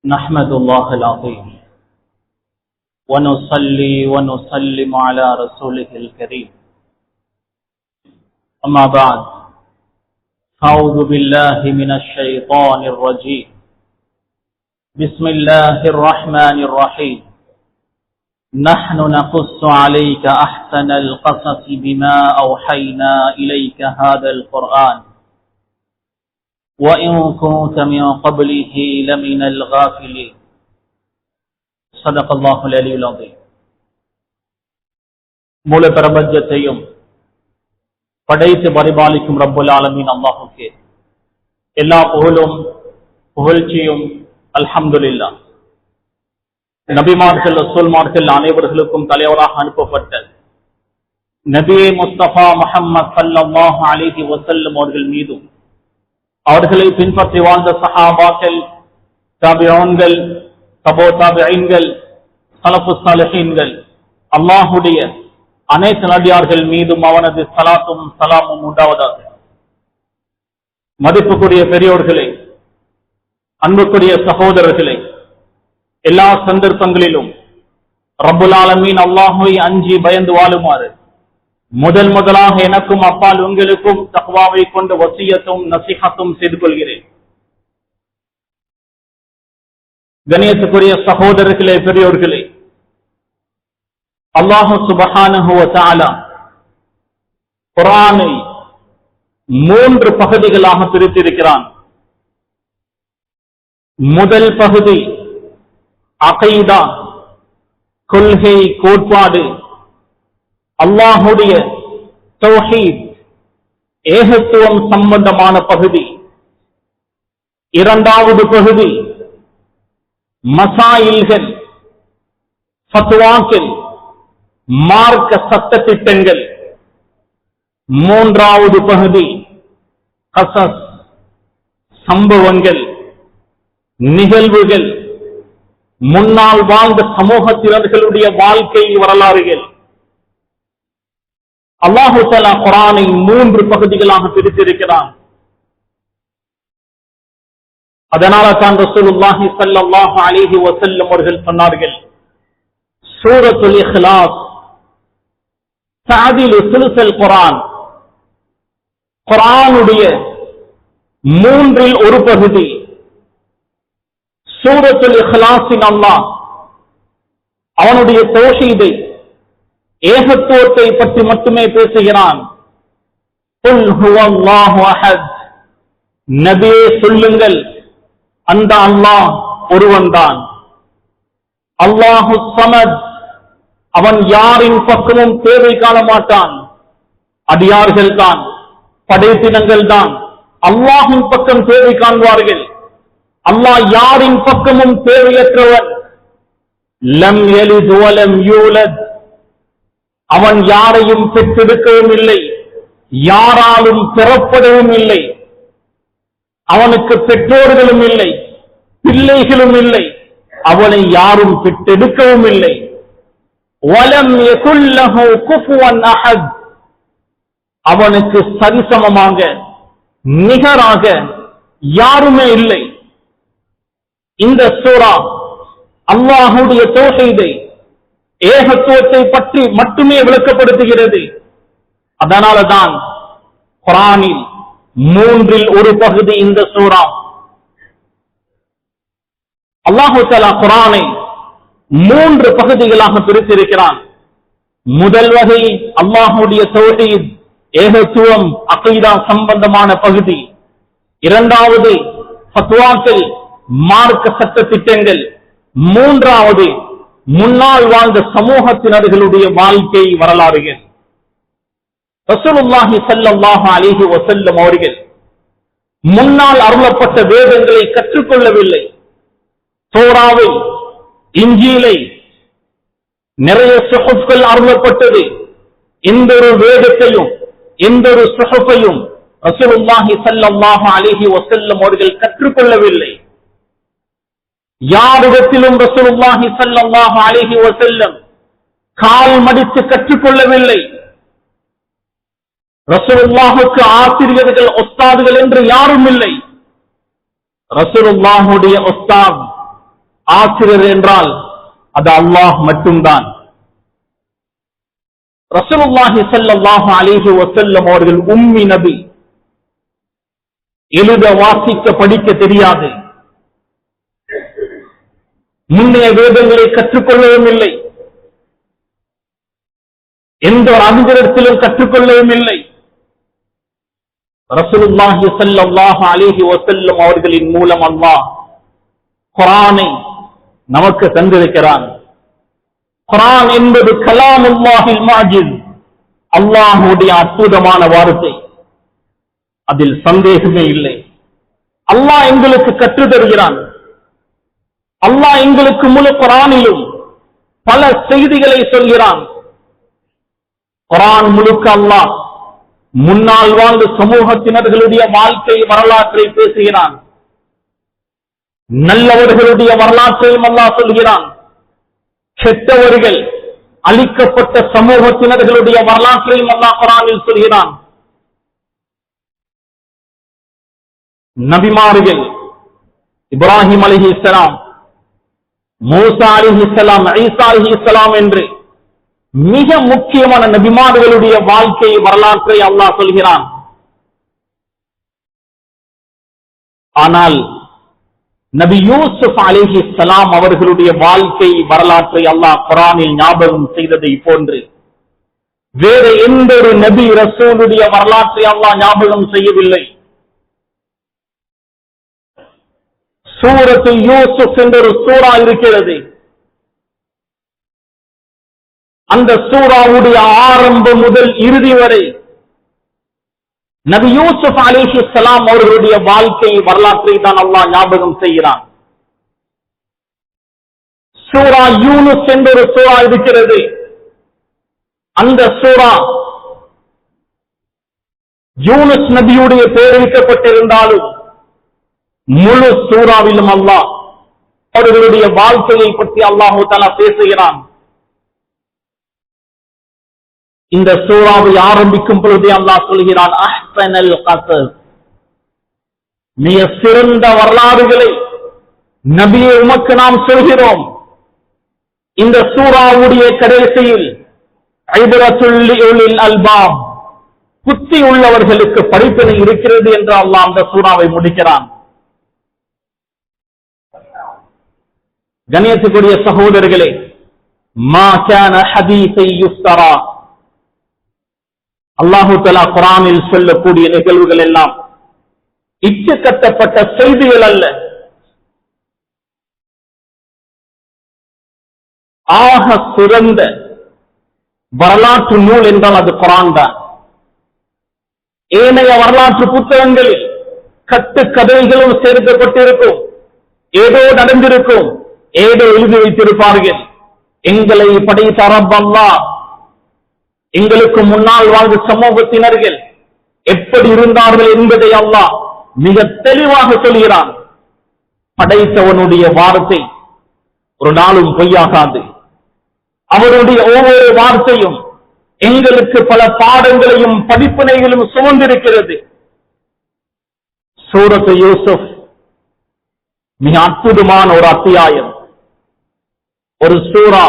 نحمد الله العظيم ونصلي ونسلم على رسوله الكريم أما بعد أعوذ بالله من الشيطان الرجيم بسم الله الرحمن الرحيم نحن نقص عليك أحسن القصص بما أوحينا إليك هذا القرآن وَإِن كُنتَ مِن قَبْلِهِ لَمِنَ الْغَافِلِينَ صدق الله العلي العظيم. மூல பிரபஞ்சத்தையும் படைத்து பரிபாலிக்கும் ரப்புல் ஆலமீன் அல்லாஹ்வுக்கே எல்லா புகழும் புகழ்ச்சியும் அல்ஹம்துலில்லாஹ். நபிமார்கள் ரசூல்மார்கள் அனைவர்களுக்கும் தலைவராக அனுப்பப்பட்ட நபியே முஸ்தபா முஹம்மது ஸல்லல்லாஹு அலைஹி வஸல்லம் அவர்கள் மீதும் அவர்களை பின்பற்றி வாழ்ந்த சஹாபாக்கள், தாபிஊன்கள், தபோ தாபிஈன்கள், ஸலஃபுஸ் ஸாலிஹீன்கள், அல்லாஹ்வுடைய அனைத்து நபியார்கள் மீதும் அவனது ஸலாத்தும் ஸலாமும் உண்டாவதாக. மதிப்புக்குரிய பெரியோர்களே, அன்புக்குரிய சகோதரர்களே, எல்லா சந்தர்ப்பங்களிலும் ரப்புல் ஆலமீன் அல்லாஹ்வை அஞ்சி பயந்து வாழுமாறு முதலாக எனக்கும் அப்பால் உங்களுக்கும் தக்வாவை கொண்டு வசியத்தும் நசிஹத்தும் செய்து கொள்கிறேன். கண்ணியத்துக்குரிய சகோதரர்களே, பெரியோர்களே, அல்லாஹ் சுப்ஹானஹு வ தஆலா குர்ஆனை 3 பகுதிகளாக பிரித்திருக்கிறான். முதல் பகுதி அகீதா, கொள்கை, கோட்பாடு, அல்லாஹுடைய தௌஹீத், ஏகத்துவம் சம்பந்தமான பகுதி. இரண்டாவது பகுதி மசாயில்கள், ஃபத்வாக்கள், மார்க்க சட்ட திட்டங்கள். மூன்றாவது பகுதி கஸஸ், சம்பவங்கள், நிகழ்வுகள், முன்னால் வாழ்ந்த சமூகத்தினர்களுடைய வாழ்க்கை வரலாறுகள். அல்லாஹு தஆலா குர்ஆனை 3 பகுதிகளாக பிரித்திருக்கிறான். அதனால தான் ரசூலுல்லாஹி ஸல்லல்லாஹு அலைஹி வஸல்லம் அவர்கள் சொன்னார்கள், சூரத்துல் இக்லாஸ் தஅதிலு சுலுஸல் குர்ஆன், குர்ஆனுடைய 3இல் ஒரு பகுதி. சூரத்துல் இக்லாஸின் அல்லாஹ் அவனுடைய தௌஹீதை, ஏகத்துவத்தை பற்றி மட்டுமே பேசுகிறான். குல் ஹுவல்லாஹு அஹத், நபியே சொல்லுங்கள், அந்த அல்லாஹ் ஒருவன்தான். அல்லாஹு ஸமத், அவன் யாரின் பக்கமும் தேவை காண மாட்டான். அடியார்கள் தான், படைப்பினங்கள் தான் அல்லாஹின் பக்கம் தேவை காண்பார்கள். அல்லாஹ் யாரின் பக்கமும் தேவையற்றவன். லம் யலித் வலம் யூலத், அவன் யாரையும் பெற்றெடுக்கவும் இல்லை, யாராலும் பெறப்படவும் இல்லை. அவனுக்கு பெற்றோர்களும் இல்லை, பிள்ளைகளும் இல்லை, அவனை யாரும் பெற்றெடுக்கவும் இல்லை. வலம் யகுல் லஹு குஃபுவன் அஹத், அவனுக்கு சரிசமமாக நிகராக யாருமே இல்லை. இந்த சூரா அல்லாஹ்வுடைய தௌஹீதை, ஏகத்துவத்தை பற்றி மட்டுமே விளக்கப்படுத்துகிறது. அதனாலதான் குர்ஆனில் 3இல் ஒரு பகுதி இந்த சூரா. அல்லாஹு தஆலா குர்ஆனை 3 பகுதிகளாக பிரித்திருக்கிறான். முதல் வகை அல்லாஹ்வுடைய தௌஹீத், ஏகத்துவம், அகீதா சம்பந்தமான பகுதி. இரண்டாவது ஃபத்வாக்கள், மார்க்க சட்ட திட்டங்கள். மூன்றாவது முன்னால் வாழ்ந்த சமூகத்தினர்களுடைய வாழ்க்கை வரலாறுகள். ரசூலுல்லாஹி ஸல்லல்லாஹு அலைஹி வஸல்லம் அவர்கள் முன்னால் அருளப்பட்ட வேதங்களை கற்றுக்கொள்ளவில்லை. தௌராவை, இன்ஜீலை, நிறைய சுஹுஃப்கள் அருளப்பட்டது. எந்த ஒரு வேதத்தையும், எந்த ஒரு சுஹுஃபையும் ரசூலுல்லாஹி ஸல்லல்லாஹு அலைஹி வஸல்லம் அவர்கள் கற்றுக்கொள்ளவில்லை. யாரிடத்திலும் ரசூலுல்லாஹி ஸல்லல்லாஹு அலைஹி வஸல்லம் கால் மடித்து கற்றுக்கொள்ளவில்லை. ரசூலுல்லாஹுக்கு ஆசிரியர்கள், உஸ்தாதுகள் என்று யாரும் இல்லை. ரசூலுல்லாஹுடைய உஸ்தாத் ஆசிரியர் என்றால் அது அல்லாஹ் மட்டும்தான். ரசூலுல்லாஹி ஸல்லல்லாஹு அலைஹி வஸல்லம் அவர்கள் உம்மி நபி, எழுத வாசிக்க படிக்க தெரியாது, முன்னைய வேதங்களை கற்றுக்கொள்ளவும் இல்லை, எந்த ஒரு அறிஞரிடத்திலும் கற்றுக்கொள்ளவும் இல்லை. ரசூலுல்லாஹி ஸல்லல்லாஹு அலைஹி வஸல்லம் அவர்களின் மூலம் அல்லாஹ் குர்ஆனை நமக்கு தந்திருக்கிறான். குர்ஆன் என்பது கலாமுல்லாஹில் முஅஜிஸ், அல்லாஹ்வுடைய அற்புதமான வார்த்தை, அதில் சந்தேகமே இல்லை. அல்லாஹ் எங்களுக்கு கற்றுத் தருகிறான். அல்லாஹ் எங்களுக்கு முழு குர்ஆனிலும் பல செய்திகளை சொல்கிறான். குர்ஆன் முழுக்க அல்லாஹ் முன்னால் வாழ்ந்த சமூகத்தினர்களுடைய வாழ்க்கை வரலாற்றை பேசுகிறான். நல்லவர்களுடைய வரலாற்றையும் அல்லாஹ் சொல்கிறான். கெட்டவர்கள் அழிக்கப்பட்ட சமூகத்தினர்களுடைய வரலாற்றையும் அல்லாஹ் குர்ஆனில் சொல்கிறான். நபிமார்கள் இப்ராஹிம் அலைஹிஸ்ஸலாம், மூசா அலைஹிஸ்ஸலாம், ஈசா அலைஹிஸ்ஸலாம் என்று மிக முக்கியமான நபிமார்களுடைய வாழ்க்கை வரலாற்றை அல்லாஹ் சொல்கிறான். ஆனால் நபி யூசுப் அலைஹிஸ்ஸலாம் அவர்களுடைய வாழ்க்கை வரலாற்றை அல்லாஹ் குர்ஆனில் ஞாபகம் செய்ததை போன்று வேற எந்த ஒரு நபி ரசூலுடைய வரலாற்றை அல்லாஹ் ஞாபகம் செய்யவில்லை. சூரத்து யூசுப் என்ற ஒரு சூரா இருக்கிறது. அந்த சூராவுடைய ஆரம்பம் முதல் இறுதி வரை நபி யூசுப் அலைஹிஸ்ஸலாம் அவர்களுடைய வாழ்க்கை வரலாற்றை தான் அல்லாஹ் ஞாபகம் செய்கிறான். சூரா யூனுஸ் என்ற ஒரு சூரா இருக்கிறது. அந்த சூரா யூனுஸ் நபியுடைய பெயர் வைக்கப்பட்டிருந்தாலும் முழு சூராவிலும் அல்லாஹ் அவர்களுடைய வாழ்க்கையை பற்றி அல்லாஹு தஆலா பேசுகிறான். இந்த சூராவை ஆரம்பிக்கும் பொழுதே அல்லாஹ் சொல்கிறான், அஹ்ஸனல் கஸஸ், மிக சிறந்த வரலாறுகளை நபியே உமக்கு நாம் சொல்கிறோம். இந்த சூராவுடைய கடைசியில் ஐபரத்துல் லிஉலில் அல்பாப், புத்தி உள்ளவர்களுக்கு படிப்பினை இருக்கிறது என்று அல்லாஹ் அந்த சூராவை முடிக்கிறான். கண்ணியத்துக்குரிய சகோதரர்களே, மா கான ஹதீஸை யுஃப்தரா, அல்லாஹு தஆலா குர்ஆனில் சொல்லக்கூடிய நிகழ்வுகள் எல்லாம் இட்டு கட்டப்பட்ட செய்திகள் அல்ல. ஆக சிறந்த வரலாற்று நூல் என்றால் அது குர்ஆன் தான். ஏனைய வரலாற்று புத்தகங்களில் கட்டு கதைகளும் சேர்க்கப்பட்டிருக்கும், ஏதோ நடந்திருக்கும், ஏதோ எழுதி வைத்திருப்பார்கள். எங்களை படைத்த ரப் அல்லாஹ் எங்களுக்கு முன்னால் வாழ்ந்த சமூகத்தினர்கள் எப்படி இருந்தார்கள் என்பதை அல்லாஹ் மிக தெளிவாக சொல்கிறான். படைத்தவனுடைய வார்த்தை ஒரு நாளும் பொய்யாகாது. அவருடைய ஒவ்வொரு வார்த்தையும் எங்களுக்கு பல பாடங்களையும் படிப்பினைகளும் சுமந்திருக்கிறது. சூரத்து யூசுப் மிக அற்புதமான ஒரு அத்தியாயம், ஒரு சூரா.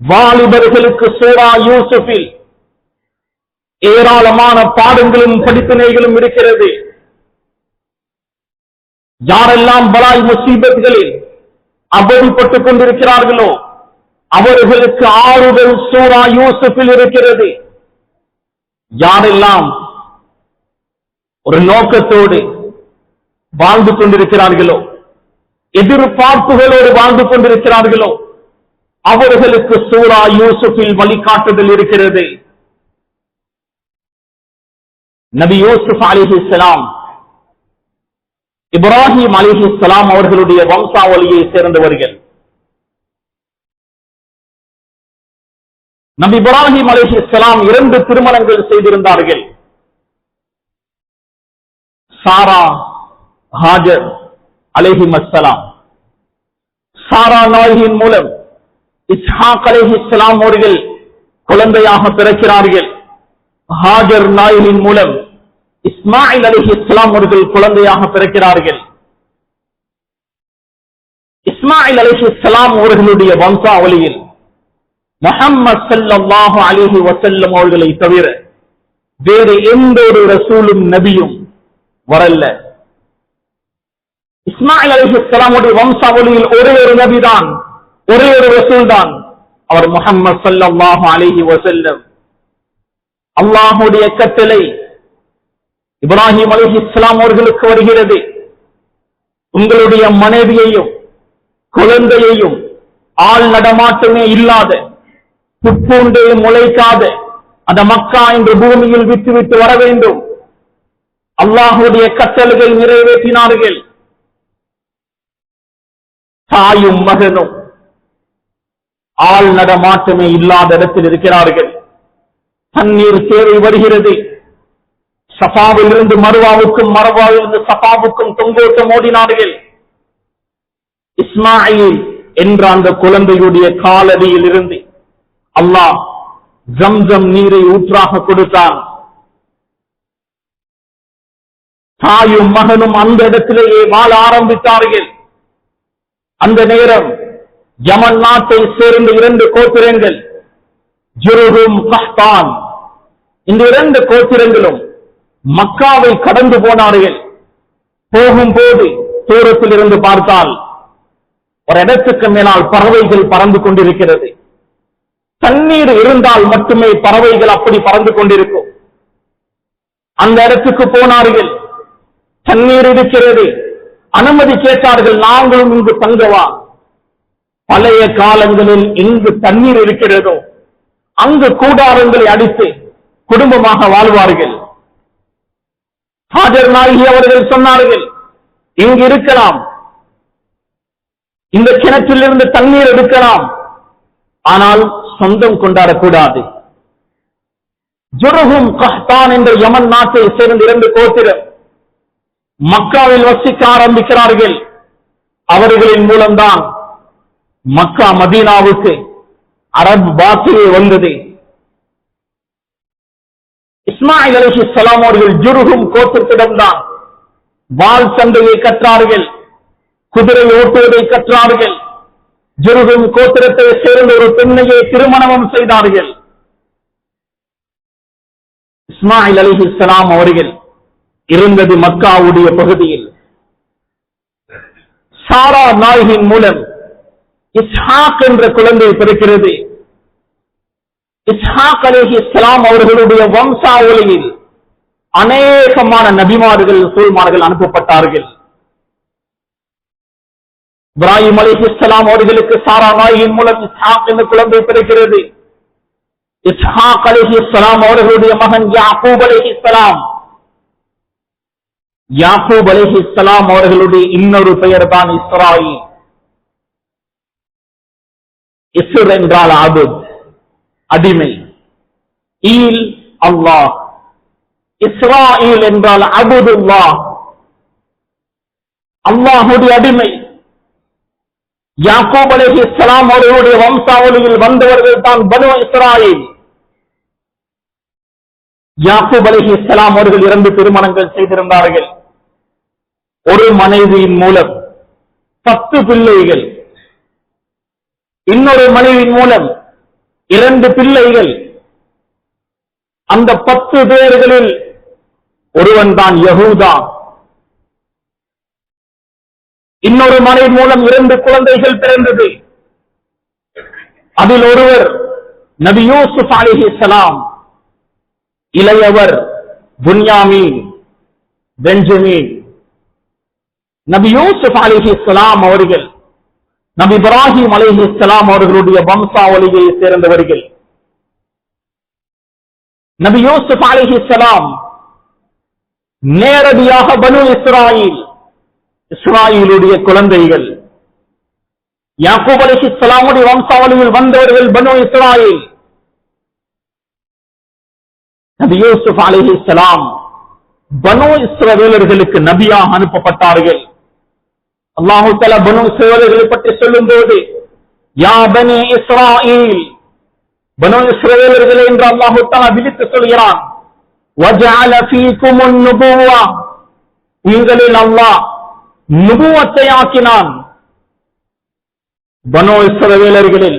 வாலிபர்களுக்கு சூரா யூசுஃபில் ஏராளமான பாடங்களும் படிப்பினைகளும் இருக்கிறது. யாரெல்லாம் பலாய் முசீபத்களில் அவதிப்பட்டுக் கொண்டிருக்கிறார்களோ அவர்களுக்கு ஆறுதல் சூரா யூசுஃபில் இருக்கிறது. யாரெல்லாம் ஒரு நோக்கத்தோடு வாழ்ந்து கொண்டிருக்கிறார்களோ, எதிர்பார்ப்புகளோடு வாழ்ந்து கொண்டிருக்கிறார்களோ அவர்களுக்கு சூரா யூசுஃபில் வழிகாட்டுதல் இருக்கிறது. நபி யூசுப் அலைஹிஸ்ஸலாம் இப்ராஹிம் அலைஹிஸ்ஸலாம் அவர்களுடைய வம்சாவளியை சேர்ந்தவர்கள். நபி இப்ராஹிம் அலைஹிஸ்ஸலாம் 2 திருமணங்கள் செய்திருந்தார்கள். சாரா, ஹாஜர் அலைஹிஸ்ஸலாம். சாரா நாயகியின் மூலம் இஸ்ஹாக் அலைஹிஸ்ஸலாம் அவர்கள் குழந்தையாக பிறக்கிறார்கள். ஹாஜர் நாயகியின் மூலம் இஸ்மாயில் அலைஹிஸ்ஸலாம் அவர்கள் குழந்தையாக பிறக்கிறார்கள். இஸ்மாயில் அலைஹிஸ்ஸலாம் அவர்களுடைய வம்சாவளியில் முஹம்மது ஸல்லல்லாஹு அலைஹி வஸல்லம் அவர்களை தவிர வேறு எந்த ஒரு ரசூலும் நபியும் வரல. இஸ்மாயில் அலைஹிஸ்ஸலாமுடைய வம்சாவளியில் ஒரே ஒரு நபிதான், ஒரே ஒரு ரசூல் தான், அவர் முஹம்மது ஸல்லல்லாஹு அலைஹி வஸல்லம். அல்லாஹ்வுடைய கட்டளை இப்ராஹிம் அலைஹிஸ்ஸலாம் அவர்களுக்கு வருகிறது. உங்களுடைய மனைவியையும் குழந்தையையும் ஆள் நடமாட்டமே இல்லாத புற்பூண்டே முளைக்காத அந்த மக்கா என்ற பூமியில் விட்டுவிட்டு வர வேண்டும். அல்லாஹ்வுடைய கட்டளையை நிறைவேற்றினார்கள். தாயும் மகனும் ஆள் நடமாட்டமே இல்லாத இடத்தில் இருக்கிறார்கள். தண்ணீர் தேவை வருகிறது. சஃபாவில் இருந்து மருவாவுக்கும், மருவாவில் இருந்து சஃபாவுக்கும் தொங்கோட்டம் ஓடினார்கள். இஸ்மாயில் என்ற அந்த குழந்தையுடைய காலடியில் இருந்து அல்லாஹ் ஜம்சம் நீரை ஊற்றாக கொடுத்தான். தாயும் மகனும் அந்த இடத்திலேயே வாழ ஆரம்பித்தார்கள். அந்த நேரம் யமன் நாட்டை சேர்ந்த 2 கோத்திரங்கள், ஜுருஹும் கஹ்தான், இந்த 2 கோத்திரங்களும் மக்காவை கடந்து போனார்கள். போகும்போது தூரத்தில் இருந்து பார்த்தால் ஒரு இடத்துக்கு மேலால் பறவைகள் பறந்து கொண்டிருக்கிறது. தண்ணீர் இருந்தால் மட்டுமே பறவைகள் அப்படி பறந்து கொண்டிருக்கும். அந்த இடத்துக்கு போனார்கள். தண்ணீர் இருக்கிறது, அனுமதி கேட்டார்கள். நாங்களும் இங்கு தங்கவா? பழைய காலங்களில் எங்கு தண்ணீர் இருக்கிறதோ அங்கு கூடாரங்களை அடித்து குடும்பமாக வாழ்வார்கள். ஹாஜர் நாயகி அவர்கள் சொன்னார்கள், இங்கு இருக்கலாம், இந்த கிணற்றிலிருந்து தண்ணீர் எடுக்கலாம், ஆனால் சொந்தம் கொண்டாடக்கூடாது. ஜுருஹும் கஹ்தான் என்ற யமன் நாட்டை சேர்ந்த 2 கோத்திரம் மக்காவில் வசிக்க ஆரம்பிக்கிறார்கள். அவர்களின் மூலம்தான் மக்கா மதீனாவுக்கு அரபு பாஷையே வந்தது. இஸ்மாயில் அலைஹிஸ்ஸலாம் அவர்கள் ஜுருஹும் கோத்திரத்திடம்தான் வாள் சண்டையை கற்றார்கள், குதிரை ஓட்டுவதை கற்றார்கள். ஜுருஹும் கோத்திரத்தை சேர்ந்த ஒரு பெண்ணையை திருமணம் செய்தார்கள். இஸ்மாயில் அலைஹிஸ்ஸலாம் அவர்கள் இருந்தது மக்காவுடைய பகுதியில். சாரா நாயகின் மூலம் இஸ்ஹாக் என்ற குழந்தை பிறக்கிறது. இஸ்ஹாக் அலைஹிஸ்ஸலாம் அவர்களுடைய வம்சாவளியில் அநேகமான நபிமார்கள், ரசூல்மார்கள் அனுப்பப்பட்டார்கள். இப்ராஹிம் அலைஹிஸ்ஸலாம் அவர்களுக்கு சாரா நாயகின் மூலம் இஸ்ஹாக் என்ற குழந்தை பிறக்கிறது. இஸ்ஹாக் அலைஹிஸ்ஸலாம் அவர்களுடைய மகன் யாக்கூப் அலைஹிஸ்ஸலாம். யாக்கூப் அலைஹிஸ்ஸலாம் அவர்களுடைய இன்னொரு பெயர் தான் இஸ்ராயீல். இஸ்ர் என்றால் அபுத், அடிமை. ஈல் அல்லாஹ். இஸ்ராயீல் என்றால் அபுதுல்லாஹ், அல்லாஹுடைய அடிமை. யாக்கூப் அலைஹிஸ்ஸலாம் அவர்களுடைய வம்சாவளியில் வந்தவர்கள் தான் பனு இஸ்ராயீல். யாக்கூப் அலைஹிஸ்ஸலாம் அவர்கள் 2 திருமணங்கள் செய்திருந்தார்கள். ஒரு மனைவியின் மூலம் 10 பிள்ளைகள், இன்னொரு மனைவியின் மூலம் 2 பிள்ளைகள். அந்த 10 பேர்களில் ஒருவன் தான் யஹூதா. இன்னொரு மனைவி மூலம் 2 குழந்தைகள் பிறந்தது. அதில் ஒருவர் நபி யூசுப் அலைஹிஸ்ஸலாம், இளையவர் புன்யாமீன், பெஞ்சமின். நபி யூசுப் அலைஹிஸ்ஸலாம் அவர்கள் நபி இப்ராஹிம் அலைஹிஸ்ஸலாம் அவர்களுடைய வம்சாவளியை சேர்ந்தவர்கள். நபி யூசுப் அலைஹிஸ்ஸலாம் நேரடியாக பனு இஸ்ராயீல், இஸ்ராயீலுடைய குழந்தைகள். யாக்கூப் அலைஹிஸ்ஸலாமுடைய வம்சாவளியில் வந்தவர்கள் பனு இஸ்ராயீல். நபி யூசுப் அலைஹிஸ்ஸலாம் பனு இஸ்ரவேலர்களுக்கு நபியாக அனுப்பப்பட்டார்கள். அல்லாஹு தஆலா பனு இஸ்ரவேலர்களை பற்றி சொல்லும்போது யா பனி இஸ்ராயீல், பனு இஸ்ரவேலர்களே என்று அல்லாஹு தஆலா விழித்து சொல்கிறான். வஜஅல ஃபீகுமுன் நுபுவா, உங்களில் அல்லாஹ் நுபுவத்தை ஆக்கினான். பனோ இஸ்ரவேலர்களில்,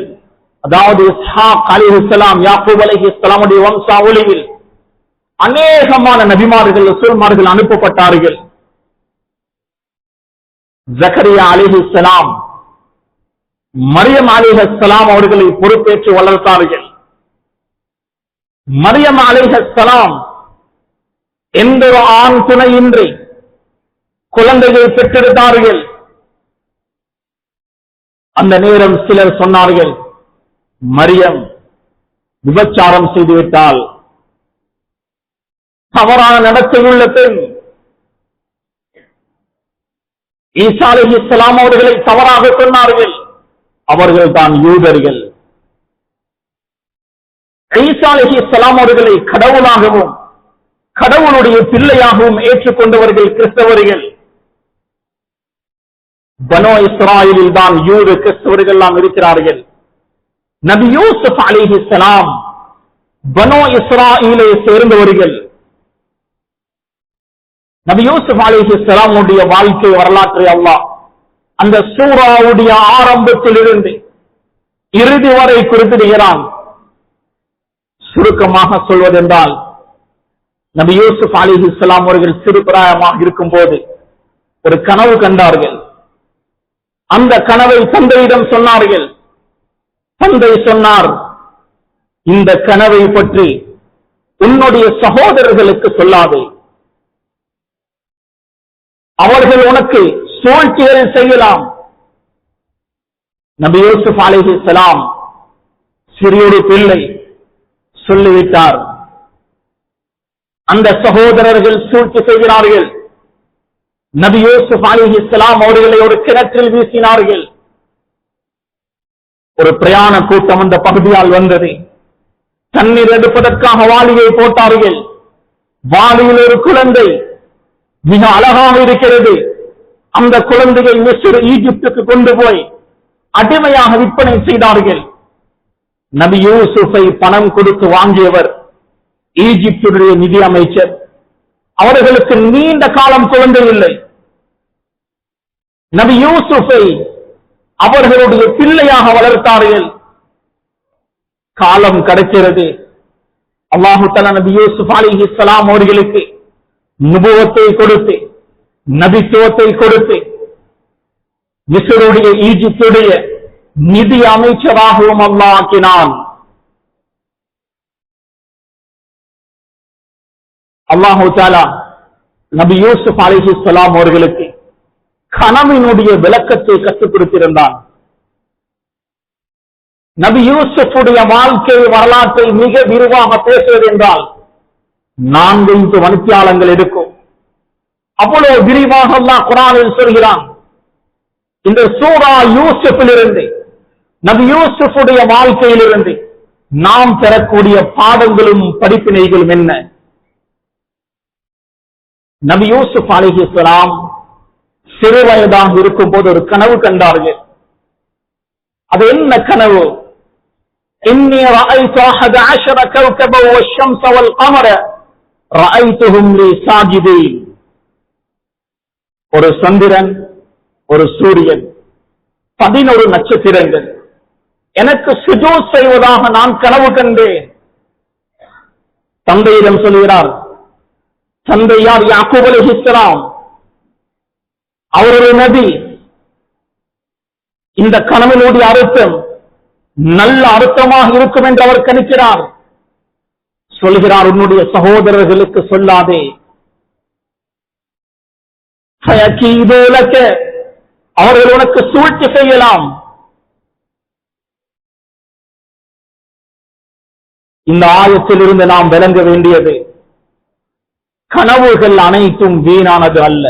அதாவது இஸ்ஹாக் அலைஹிஸ்ஸலாம், யாக்கூப் அலைஹிஸ்ஸலாமுடைய வம்சாவளியில் அநேகமான நபிமார்கள், ரசூல்மார்கள் அனுப்பப்பட்டார்கள். ஜக்கரியா அலைஹிஸ்ஸலாம், மரியம் அலைஹிஸ்ஸலாம் அவர்களை பொறுப்பேற்று வளர்த்தார்கள். மரியம் அலைஹிஸ்ஸலாம் எந்த ஒரு ஆண் துணையின்றி குழந்தையை பெற்றெடுத்தார்கள். அந்த நேரம் சிலர் சொன்னார்கள், மரியம் விபச்சாரம் செய்துவிட்டால், தவறான நடத்தையுள்ள பெண். ஈசா அலைஹிஸ்ஸலாம் அவர்களை தவறாக சொன்னார்கள். அவர்கள் தான் யூதர்கள். ஈசா அலைஹிஸ்ஸலாம் அவர்களை கடவுளாகவும் கடவுளுடைய பிள்ளையாகவும் ஏற்றுக்கொண்டவர்கள் கிறிஸ்தவர்கள். பனோ இஸ்ராயலில் தான் யூத கிறிஸ்தவர்கள் எல்லாம் இருக்கிறார்கள். நபி யூசுப் அலைஹிஸ்ஸலாம் பனோ இஸ்ராயலை சேர்ந்தவர்கள். நபி யூசுப் அலைஹிஸ்ஸலாமுடைய வாழ்க்கை வரலாற்றை அல்லாஹ் அந்த சூராவுடைய ஆரம்பத்திலிருந்து இறுதி வரை குறிப்பிடுகிறான். சுருக்கமாக சொல்வதென்றால், நபி யூசுப் அலைஹிஸ்ஸலாம் அவர்கள் சிறுபிராயமாக இருக்கும் போது ஒரு கனவு கண்டார்கள். அந்த கனவை தந்தையிடம் சொன்னார்கள். தந்தை சொன்னார், இந்த கனவை பற்றி உன்னுடைய சகோதரர்களுக்கு சொல்லாதே, அவர்கள் உனக்கு சூழ்ச்சிகள் செய்யலாம். நபி யூசுப் அலைஹிஸ்ஸலாம் சிறியொரு பிள்ளை சொல்லிவிட்டார். அந்த சகோதரர்கள் சூழ்ச்சி செய்கிறார்கள். நபி யூசுப் அலைஹிஸ்ஸலாம் அவர்களை ஒரு கிணற்றில் வீசினார்கள். ஒரு பிரயாண கூட்டம் அந்த பகுதியால் வந்தது. தண்ணீர் எடுப்பதற்காக வாளியை போட்டார்கள். வாளியில் ஒரு குழந்தை மிக அழகாக இருக்கிறது. அந்த குழந்தையை மிஸ்ர், ஈஜிப்துக்கு கொண்டு போய் அடிமையாக விற்பனை செய்தார்கள். நபி யூசுஃபை பணம் கொடுத்து வாங்கியவர் ஈஜிப்துடைய நிதி அமைச்சர். அவர்களுக்கு நீண்ட காலம் குழந்தை இல்லை. நபி யூசுஃபை அவர்களுடைய பிள்ளையாக வளர்த்தார்கள். காலம் கிடைக்கிறது. அல்லாஹு தஆலா நபி யூசுப் அலைஹிஸ்ஸலாம் அவர்களுக்கு நுபுவத்தை கொடுத்து, நபித்துவத்தை கொடுத்து, மிஸ்ருடைய, ஈஜிப்துடைய நிதி அமைச்சராகவும் அல்லாஹ் ஆக்கினான். அல்லாஹு தஆலா நபி யூசுப் அலைஹிஸ்ஸலாம் அவர்களுக்கு கனவினுடைய விளக்கத்தை கற்றுக் கொடுத்திருந்தான். நபி யூசுஃபுடைய வாழ்க்கை வரலாற்றை மிக விரிவாக பேசுவது என்றால் 4 மணித்தியாலங்கள் இருக்கும். அவ்வளவு விரிவாக அல்லாஹ் குர்ஆனில் சொல்கிறான். இந்த சூரா யூசுஃபிலிருந்து, நபி யூசுஃபுடைய வாழ்க்கையிலிருந்து நாம் பெறக்கூடிய பாடங்களும் படிப்பினைகளும் என்ன? நபி யூசுப் அலைஹிஸ்ஸலாம் சிறு வயதாக இருக்கும் போது ஒரு கனவு கண்டார்கள். அது என்ன கனவு? இன்னி ரஅய்து 11 கௌகபன் வஷம்ஸ வல் கமர ரஅய்துஹும் லி சாஜிதீன். ஒரு சந்திரன், ஒரு சூரியன், 11 நட்சத்திரங்கள் எனக்கு சுஜூத் செய்வதாக நான் கனவு கண்டேன். தந்தையிடம் சொல்கிறார். தந்தை யார்? யாக்கூப் அலைஹிஸ்ஸலாம். அவர் ஒரு நபி. இந்த கனவினுடைய அர்த்தம் நல்ல அர்த்தமாக இருக்கும் என்று அவர் கணிக்கிறார். சொல்கிறார், உன்னுடைய சகோதரர்களுக்கு சொல்லாதே. அவர்கள் உனக்கு சூழ்ச்சி செய்யலாம். இந்த ஆயத்தில் இருந்து நாம் விளங்க வேண்டியது, கனவுகள் அனைத்தும் வீணானது அல்ல.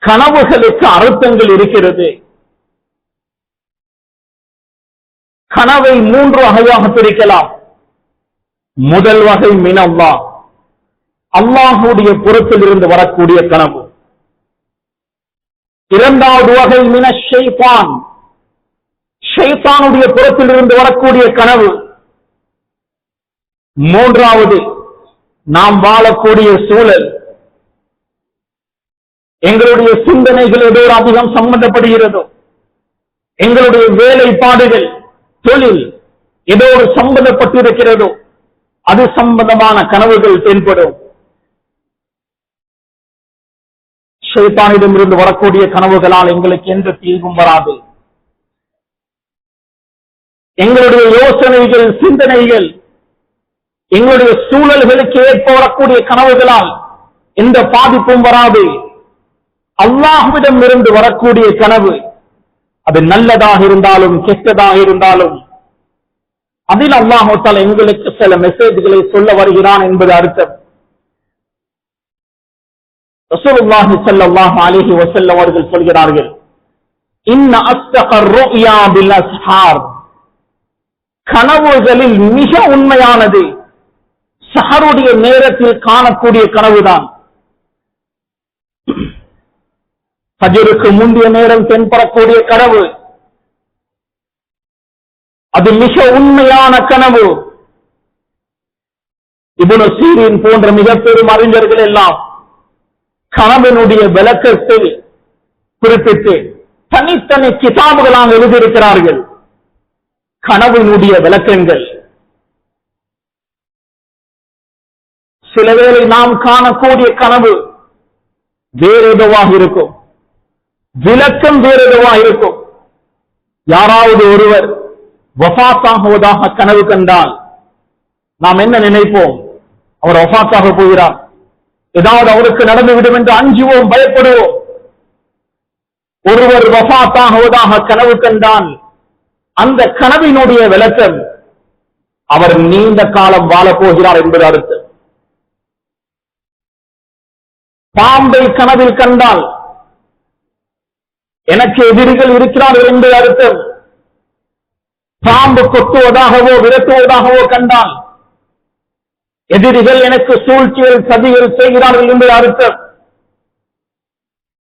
கனவுகளுக்கு அர்த்தங்கள் இருக்கிறது. கனவை 3 வகையாக பிரிக்கலாம். முதல் வகை மினல்லாஹ், அல்லாஹ்வுடைய புறத்தில் இருந்து வரக்கூடிய கனவு. இரண்டாவது வகை மினஷ் ஷைத்தான், ஷைத்தானுடைய புறத்தில் இருந்து வரக்கூடிய கனவு. மூன்றாவது நாம் வாழக்கூடிய சூழல், எங்களுடைய சிந்தனைகளோடு அதிகம் சம்பந்தப்படுகிறதோ எங்களுடைய வேலைப்பாடுகள், தொழில் ஏதோ ஒரு சம்பந்தப்பட்டிருக்கிறதோ அது சம்பந்தமான கனவுகள் தென்படும். ஷைத்தானிடம் இருந்து வரக்கூடிய கனவுகளால் எங்களுக்கு எந்த தீர்வும் வராது. எங்களுடைய யோசனைகள், சிந்தனைகள், எங்களுடைய சூழல்களுக்கு ஏற்ப வரக்கூடிய கனவுகளால் எந்த பாதிப்பும் வராது. அல்லாஹ்விடம் இருந்து வரக்கூடிய கனவு அது நல்லதாக இருந்தாலும் கெட்டதாக இருந்தாலும் அதில் அல்லாஹ் தஆலா எங்களுக்கு சில மெசேஜ்களை சொல்ல வருகிறான் என்பது அர்த்தம். ரசூலுல்லாஹி ஸல்லல்லாஹு அலைஹி வஸல்லம் அவர்கள் சொல்கிறார்கள், இன்ன அஸ்தகர் ருயா பில் அஸ்ஹார், கனவுகளில் மிக உண்மையானது சஹருடைய நேரத்தில் காணக்கூடிய கனவுதான். ஃபஜ்ருக்கு முந்தைய நேரம் தென்படக்கூடிய கனவு அது மிக உண்மையான கனவு. இப்னு சீரின் போன்ற மிக பெரும் அறிஞர்கள் எல்லாம் கனவினுடைய விளக்கத்தை குறிப்பிட்டு தனித்தனி கிதாபுகளாக எழுதியிருக்கிறார்கள். கனவினுடைய விளக்கங்கள் சிலவேளை நாம் காணக்கூடிய கனவு வேறு எதுவாக இருக்கும், விளக்கம் வேறு எதுவாக இருக்கும். யாராவது ஒருவர் வஃபாத்தாகுவதாக கனவு கண்டால் நாம் என்ன நினைப்போம்? அவர் வஃபாத்தாக போகிறார், ஏதாவது அவருக்கு நடந்துவிடும் என்று அஞ்சுவோம், பயப்படுவோம். ஒருவர் வஃபாத்தாகுவதாக கனவு கண்டால் அந்த கனவினுடைய விளக்கம் அவர் நீண்ட காலம் வாழப் போகிறார் என்பது அர்த்தம். பாம்பை கனவில் கண்டால் எனக்கு எதிரிகள் இருக்கிறார்கள் என்பது அர்த்தம். பாம்பு கொத்துவதாகவோ விரட்டுவதாகவோ கண்டால் எதிரிகள் எனக்கு சூழ்ச்சிகள் சதிகள் செய்கிறார்கள் என்பது அர்த்தம்.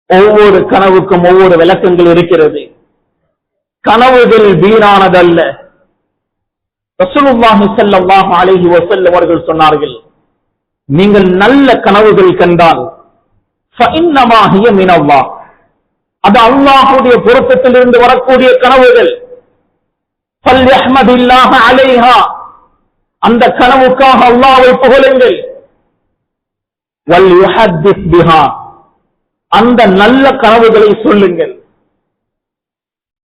ஒவ்வொரு கனவுக்கும் ஒவ்வொரு விளக்கங்கள் இருக்கிறது. கனவுகள் வீணானதல்ல. ரசூலுல்லாஹி ஸல்லல்லாஹு அலைஹி வஸல்லம் அவர்கள் சொன்னார்கள், நீங்கள் நல்ல கனவுகள் கண்டால் ஃபஇன்னமா ஹிய மினல்லாஹ், அது அல்லாஹ்வுடைய பொருத்தத்திலிருந்து வரக்கூடிய கனவுகள். ஃபல்யஹ்மதில்லாஹ அலைஹா, அந்த கனவுக்காக அல்லாஹ்வை புகழுங்கள். வல்யுஹத்திஸ் பிஹா, அந்த நல்ல கனவுகளை சொல்லுங்கள்.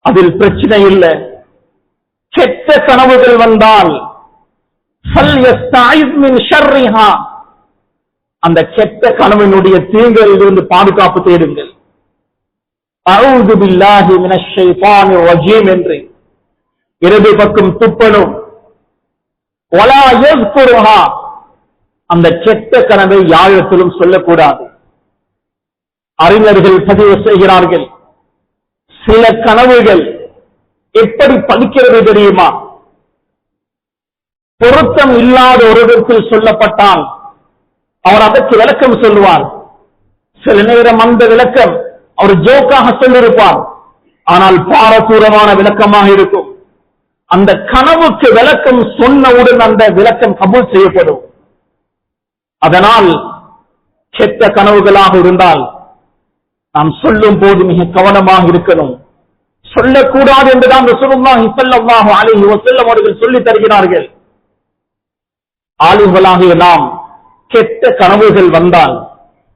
அதில் பிரச்சனை இல்லை. கெட்ட கனவுகள் வந்தால் ஃபல்யஸ்தஇஸ் மின் ஷர்ரிஹா, அந்த கெட்ட கனவினுடைய தீங்கிலிருந்து பாதுகாப்பு தேடுங்கள். அஊது பில்லாஹி மினஷ் ஷைத்தானிர் ரஜீம் என்று இடது பக்கம் துப்பணும். வலா யஸ்குருஹா, அந்த கெட்ட கனவை யாரிடத்திலும் சொல்லக்கூடாது. அறிஞர்கள் பதிவு செய்கிறார்கள், சில கனவுகள் எப்படி பலிக்கிறது தெரியுமா? பொருத்தம் இல்லாத ஒரு இடத்தில் சொல்லப்பட்டால் அவர் அதற்கு விளக்கம் சொல்லுவார். சில நேரம் அந்த விளக்கம் அவர் ஜோக்காக சொல்லியிருப்பார், ஆனால் பாரதூரமான விளக்கமாக இருக்கும். அந்த கனவுக்கு விளக்கம் சொன்னவுடன் அந்த விளக்கம் கபூல் செய்யப்படும். அதனால் கெட்ட கனவுகளாக இருந்தால் நாம் சொல்லும் போது மிக கவனமாக இருக்கணும். சொல்லக்கூடாது என்றுதான் ரசூலுல்லாஹி ஸல்லல்லாஹு அலைஹி வஸல்லம் அவர்கள் சொல்லித் தருகிறார்கள். ஆலிம்களாகிய நாம் கெட்ட கனவுகள் வந்தால்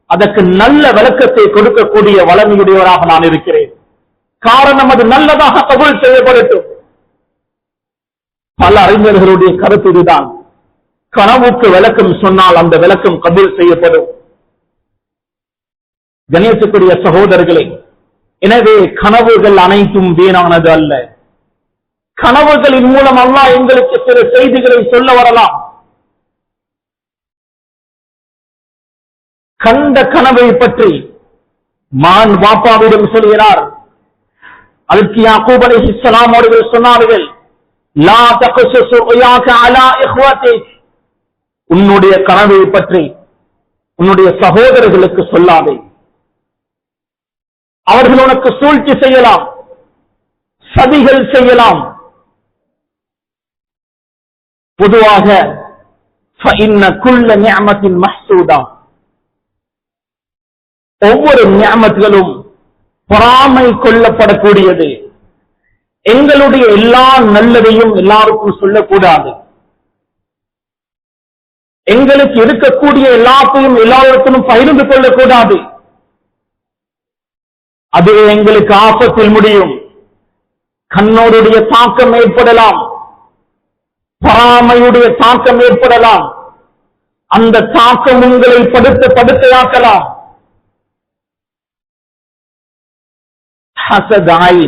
அதற்கு நல்ல விளக்கத்தை கொடுக்கக்கூடிய வளமையுடையவராக நான் இருக்கிறேன். காரணம் அது நல்லதாக கபூல் செய்யப்படட்டும். பல அறிஞர்களுடைய கருத்து இதுதான். கனவுக்கு விளக்கம் சொன்னால் அந்த விளக்கம் கபூல் செய்யப்படும். கணேசக்குரிய சகோதரர்களே, எனவே கனவுகள் அனைத்தும் வீணானது அல்ல. கனவுகளின் மூலம் அல்லாஹ் எங்களுக்கு சில செய்திகளை சொல்ல வரலாம். கண்ட கனவை பற்றி மான் வாப்பாவிடம் சொல்கிறார். அதற்கு யாக்கூப் அலைஹிஸ்ஸலாம் அவர்கள் சொன்னார்கள், லா தக்ஸஸ் ருயாக அலா இஹ்வதிக், உன்னுடைய கனவை பற்றி உன்னுடைய சகோதரர்களுக்கு சொல்லாதே. அவர்கள் உனக்கு சூழ்ச்சி செய்யலாம், சதிகள் செய்யலாம். பொதுவாக فإن كل نعمة محسودة, ஒவ்வொரு நிஅமத்களும் பொறாமை கொள்ளப்படக்கூடியது. எங்களுடைய எல்லா நல்லதையும் எல்லாருக்கும் சொல்லக்கூடாது. எங்களுக்கு இருக்கக்கூடிய எல்லாத்தையும் எல்லாருக்கும் பகிர்ந்து கொள்ளக்கூடாது. அது எங்களுக்கு ஆபத்தில் முடியும். கண்ணோருடைய தாக்கம் ஏற்படலாம், பொறாமையுடைய தாக்கம் ஏற்படலாம். அந்த தாக்கம் உங்களை படுக்கையாக்கலாம். ஹசதாய்,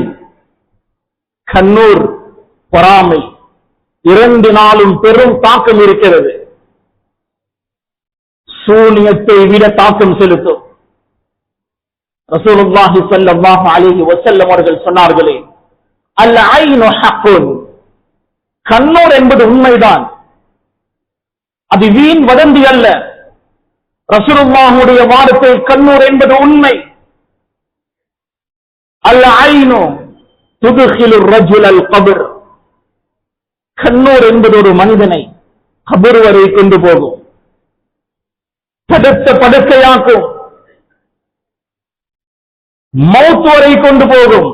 கண்ணூர், பொறாமை இரண்டு நாளும் பெரும் தாக்கம் இருக்கிறது. சூனியத்தை விட தாக்கம் செலுத்தும். ரசூலுல்லாஹி ஸல்லல்லாஹு அலைஹி வஸல்லம் அவர்கள் சொன்னார்களே, அல் ஐனு ஹக்குன், கண்ணூர் என்பது உண்மைதான், அது வீண் வதந்தி அல்ல. ரசூலுல்லாஹுடைய வார்த்தை, கண்ணூர் என்பது உண்மை. அல் ஐனு துதுகிலு ரஜுல் அல் கபர், கண்ணூர் என்பது ஒரு மனிதனை கபர் வரை கொண்டு போகும், படுத்த படுக்கையாக்கும், மௌத் வரை கொண்டு போகும்.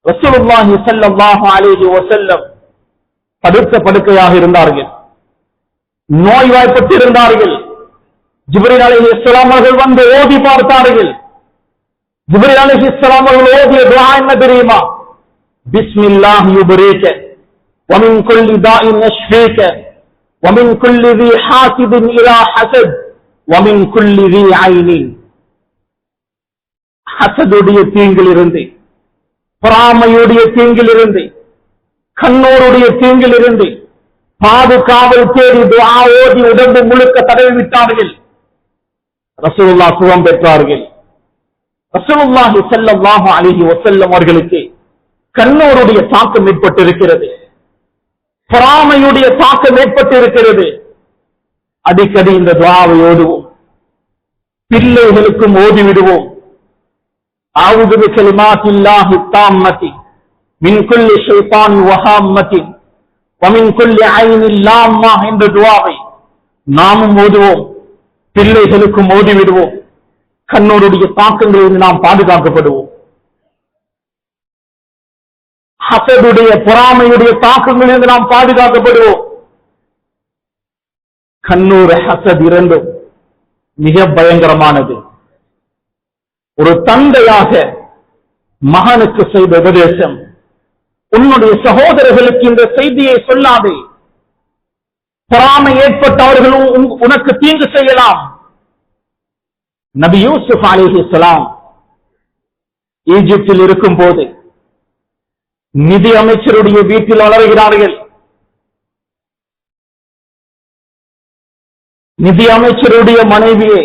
ரசூலுல்லாஹி ஸல்லல்லாஹு அலைஹி வஸல்லம் படுத்த படுக்கையாக இருந்தார்கள், நோய்வாய்ப்பட்டு இருந்தார்கள். ஜிப்ரீல் அலைஹிஸ்ஸலாம் அவர்கள் வந்து ஓதி பார்த்தார்கள். ஜிப்ரீல் அலைஹிஸ்ஸலாம் அவர்கள் ஓதிய துஆ என்ன தெரியுமா? பிஸ்மில்லாஹ் யுபரீக வ மின் குல்லி தாஇன் யஷ்ஃபீக வ மின் குல்லி ذي حاسد الى حسد வ மின் குல்லி ذي عين. ஹசதுடைய தீங்கிலிருந்து, பொறாமையுடைய தீங்கிலிருந்து, கண்ணோருடைய தீங்கிலிருந்து பாதுகாவல் தேடி துஆ ஓதி உடம்பு முழுக்க தடவி விட்டார்கள். ரசூலுல்லாஹ் சுகம் பெற்றார்கள். ரசூலுல்லாஹி ஸல்லல்லாஹு அலைஹி வஸல்லம் அவர்களுக்கு கண்ணோருடைய தாக்கம் ஏற்பட்டிருக்கிறது, பொறாமையுடைய தாக்கம் ஏற்பட்டிருக்கிறது. அடிக்கடி இந்த துஆவை ஓதுவோம், பிள்ளைகளுக்கும் ஓதி விடுவோம். அஊது பிகலிமாத்தில்லாஹி தாம்மத்தி மின் குல்லி ஷைத்தானி வஹாம்மத்தி வ மின் குல்லி ஐனில் லாம்மா என்ற துஆவை நாமும் ஓதுவோம், பிள்ளைகளுக்கும் ஓதி விடுவோம். கண்ணோருடைய தாக்கங்களிலிருந்து நாம் பாதுகாக்கப்படுவோம். ஹசதுடைய, பொறாமையுடைய தாக்கங்களிலிருந்து நாம் பாதுகாக்கப்படுவோம். கண்ணூர், ஹசத் இரண்டும் மிக பயங்கரமானது. ஒரு தந்தையாக மகனுக்கு செய்த உபதேசம், உன்னுடைய சகோதரர்களுக்கு இந்த செய்தியை சொல்லாதே, பொறாமை ஏற்பட்டவர்களும் உனக்கு தீங்கு செய்யலாம். நபி யூசுப் அலைஹிஸ்ஸலாம் ஈஜிப்தில் இருக்கும் போது நிதி அமைச்சருடைய வீட்டில் வளர்கிறார்கள். நிதி அமைச்சருடைய மனைவியை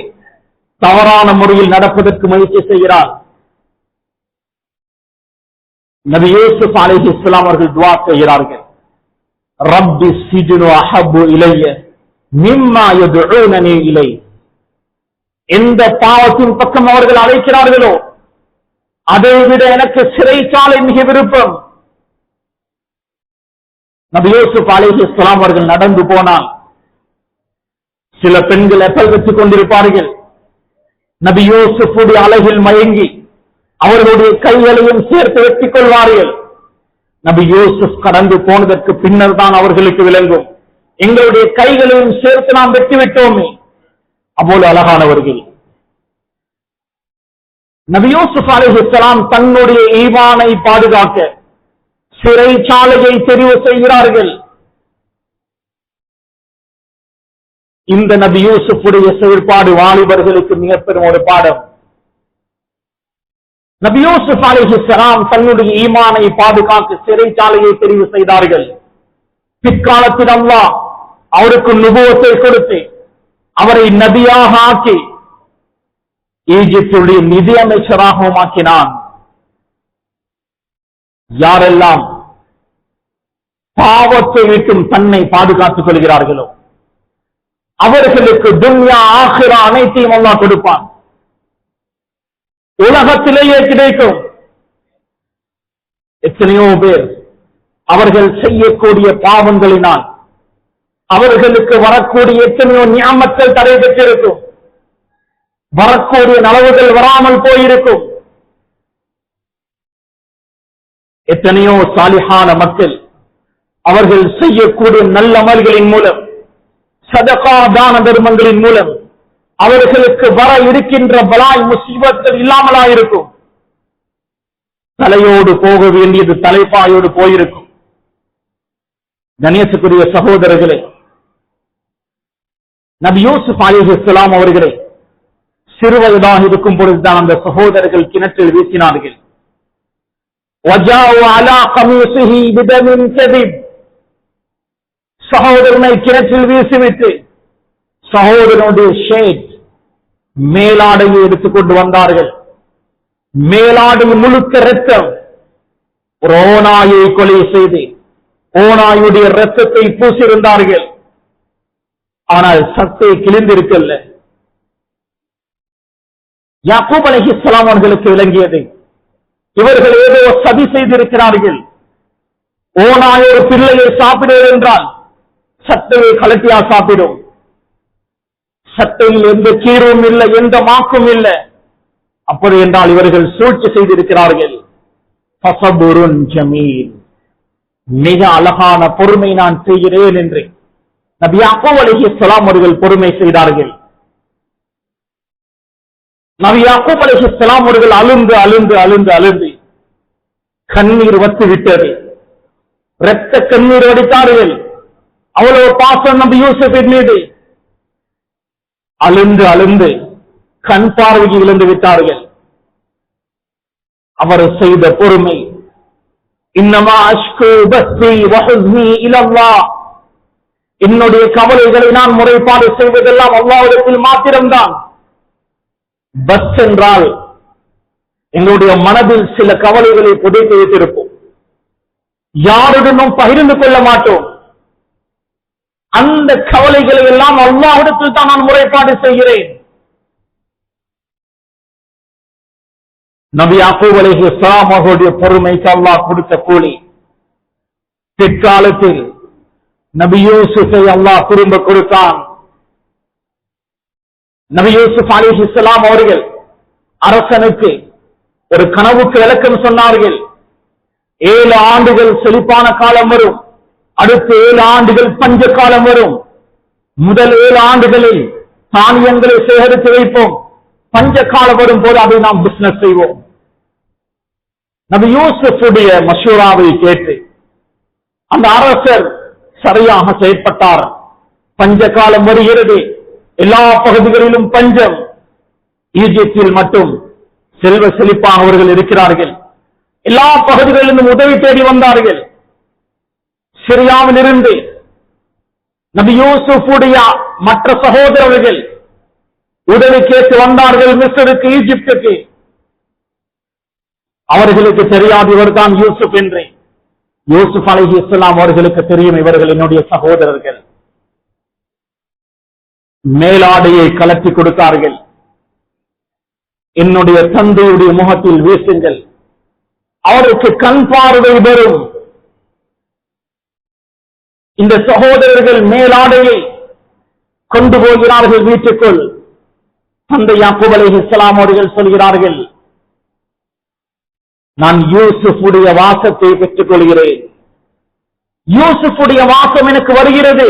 தவறான முறையில் நடப்பதற்கு முயற்சி செய்கிறார். நபி யூசுப் அலைஹிஸ்ஸலாம் அவர்கள் துஆ செய்கிறார்கள், ரப்பி ஸிஜ்னு அஹப்பு இலைய மிம்மா யதுஊனனி இலை. எந்த பாவத்தின் பக்கம் அவர்கள் அழைக்கிறார்களோ அதை விட எனக்கு சிறைச்சாலை மிக விருப்பம். நபி யூசுப் அலைஹிஸ்ஸலாம் அவர்கள் நடந்து போனால் சில பெண்கள் எப்பல் வச்சுக் கொண்டிருப்பார்கள். நபி யூசுஃபுடைய அழகில் மயங்கி அவர்களுடைய கைகளையும் சேர்த்து வெட்டிக் கொள்வார்கள். நபி யூசுப் கடந்து போனதற்கு பின்னர் தான் அவர்களுக்கு விளங்கும், எங்களுடைய கைகளையும் சேர்த்து நாம் வெட்டிவிட்டோமே. அவ்வளவு அழகானவர்கள். நபி யூசுப் அலைஹிஸ்ஸலாம் தன்னுடைய ஈமானை பாதுகாக்க சிறைச்சாலையை தெரிவு செய்கிறார்கள். இந்த நபி யூசுஃபுடைய செயல்பாடு வாலிபர்களுக்கு மிக பெரும் ஒரு பாடம். நபி யூசுப் அலைஹிஸ்ஸலாம் தன்னுடைய ஈமானை பாதுகாக்க சிறைச்சாலையை தெரிவு செய்தார்கள். பிற்காலத்தில் அல்லாஹ் அவருக்கு நுபுவத்தை கொடுத்து அவரை நபியாக ஆக்கி ஈஜிப்துடைய நிதி அமைச்சராகவும் ஆக்கினான். யாரெல்லாம் பாவத்தை விட்டும் தன்னை பாதுகாத்துக் கொள்கிறார்களோ அவர்களுக்கு துன்யா ஆகிரா அனைத்தையும் அல்லாஹ் கொடுப்பான். உலகத்திலேயே கிடைக்கும். எத்தனையோ பேர் அவர்கள் செய்யக்கூடிய பாவங்களினால் அவர்களுக்கு வரக்கூடிய எத்தனையோ நியாமங்கள் தடை பெற்றிருக்கும், வரக்கூடிய நலவுகள் வராமல் போயிருக்கும். எத்தனையோ சாலிஹான மக்கள் அவர்கள் செய்யக்கூடிய நல்ல அமல்களின் மூலம், சதகா தான தர்மங்களின் மூலம் அவர்களுக்கு வர இருக்கின்ற பலாய் முசீபத்துகள் இல்லாமலாயிருக்கும். தலையோடு போக வேண்டியது தலைப்பாயோடு போயிருக்கும். கணேசக்குரிய சகோதரர்களே, நபி யூசுப் அலைஹிஸ்ஸலாம் அவர்களை சிறுவயதாக இருக்கும் பொழுதுதான் அந்த சகோதரர்கள் கிணற்றில் வீசினார்கள். சகோதரனை கிணற்றில் வீசிவிட்டு சகோதரனுடைய ஷேட் மேலாடையை எடுத்துக்கொண்டு வந்தார்கள். மேலாடை முழுக்க இரத்தம். ஒரு ஓநாயை கொலை செய்து ஓநாயுடைய இரத்தத்தை பூசியிருந்தார்கள். ஆனால் சத்தை கிழிந்திருக்கல்ல. யாக்கூப் அலைஹிஸ்ஸலாம் அவர்களுக்கு விளங்கியது, இவர்கள் ஏதோ சதி செய்திருக்கிறார்கள். ஓநாய் ஒரு பிள்ளையை சாப்பிடுவது என்றால் சட்டையை கலட்டியா சாப்பிடும். சட்டையில் எந்த கீரும் இல்லை, எந்த மாக்கும் இல்லை. அப்படி என்றால் இவர்கள் சூழ்ச்சி செய்திருக்கிறார்கள். ஃபஸபுருன் ஜமீல், மிக அழகான பொறுமை நான் செய்கிறேன் என்று நபி யாக்கூப் அலைஹிஸ்ஸலாம் அவர்கள் பொறுமை செய்தார்கள். நபி யாக்கூப் அலைஹிஸ்ஸலாம் அவர்கள் அழுந்து அழுந்து அழுந்து அழுந்து கண்ணீர் வத்து விட்டது. இரத்த கண்ணீர் வடித்தார்கள். அவ்வளவு பாசம் நபி யூசுஃபின் மீது. அழுந்து அழுந்து கண் பார்வையை இழந்து விட்டார்கள். அவர் செய்த பொறுமை, இன்னமா அஷ்கு பஸ்ஸி வஹுஸ்னி இலல்லாஹ், என்னுடைய கவலைகளை நான் முறைப்பாடு செய்வதெல்லாம் அல்லாஹ்விடத்தில் மாத்திரம்தான். பஸ் என்றால் எங்களுடைய மனதில் சில கவலைகளை புதைத்து வைத்திருப்போம், யாருடனும் பகிர்ந்து கொள்ள மாட்டோம். அந்த கவலைகளை எல்லாம் அல்லாஹ்விடத்தில் தான் நான் முறைப்பாடு செய்கிறேன். நபி யாக்கூப் அலைஹிஸ்ஸலாம் அவர்களுடைய பொறுமைக்கு அல்லாஹ் கொடுத்த கூலி. பிற்காலத்தில் நபி யூசுஃபை அல்லாஹ் திரும்ப கொடுத்தான். நபி யூசுப் அலைஹிஸ்ஸலாம் அவர்கள் அரசனுக்கு ஒரு கனவுக்கு விளக்கம் சொன்னார்கள். 7 ஆண்டுகள் செழிப்பான காலம் வரும், அடுத்த 7 ஆண்டுகள் பஞ்ச காலம் வரும். முதல் 7 ஆண்டுகளில் தானியங்களை சேகரித்து வைப்போம், பஞ்ச காலம் வரும் போது அதை நாம் பிசினஸ் செய்வோம். நபி யூசுஃபுடைய மஷூராவை கேட்டு அந்த அரசர் சரியாக செயற்பட்டார். பஞ்ச காலம் வருகிறது, எல்லா பகுதிகளிலும் பஞ்சம். ஈஜிப்தில் மட்டும் செல்வ செழிப்பாக அவர்கள் இருக்கிறார்கள். எல்லா பகுதிகளிலும் உதவி தேடி வந்தார்கள். சிரியாவில் இருந்து நபி யூசுஃபுடைய மற்ற சகோதரர்கள் உதவி கேட்டு வந்தார்கள் மிஸ்ருக்கு, ஈஜிப்துக்கு. அவர்களுக்கு தெரியாது இவர்தான் யூசுப் என்று. யூசுப் அலைஹிஸ்ஸலாம் அவர்களுக்கு தெரியும் இவர்கள் என்னுடைய சகோதரர்கள். மேலாடையை கலட்டி கொடுத்தார்கள். என்னுடைய தந்தையுடைய முகத்தில் வீசுங்கள், அவருக்கு கண் பார்வை வரும். இந்த சகோதரர்கள் மேலாடையை கொண்டு போகிறார்கள் வீட்டுக்குள். தந்தை யாக்கூப் அலைஹிஸ்ஸலாம் அவர்கள் சொல்கிறார்கள், நான் யூசுஃபுடைய வாசத்தை பெற்றுக் கொள்கிறேன், யூசுஃபுடைய வாசம் எனக்கு வருகிறது.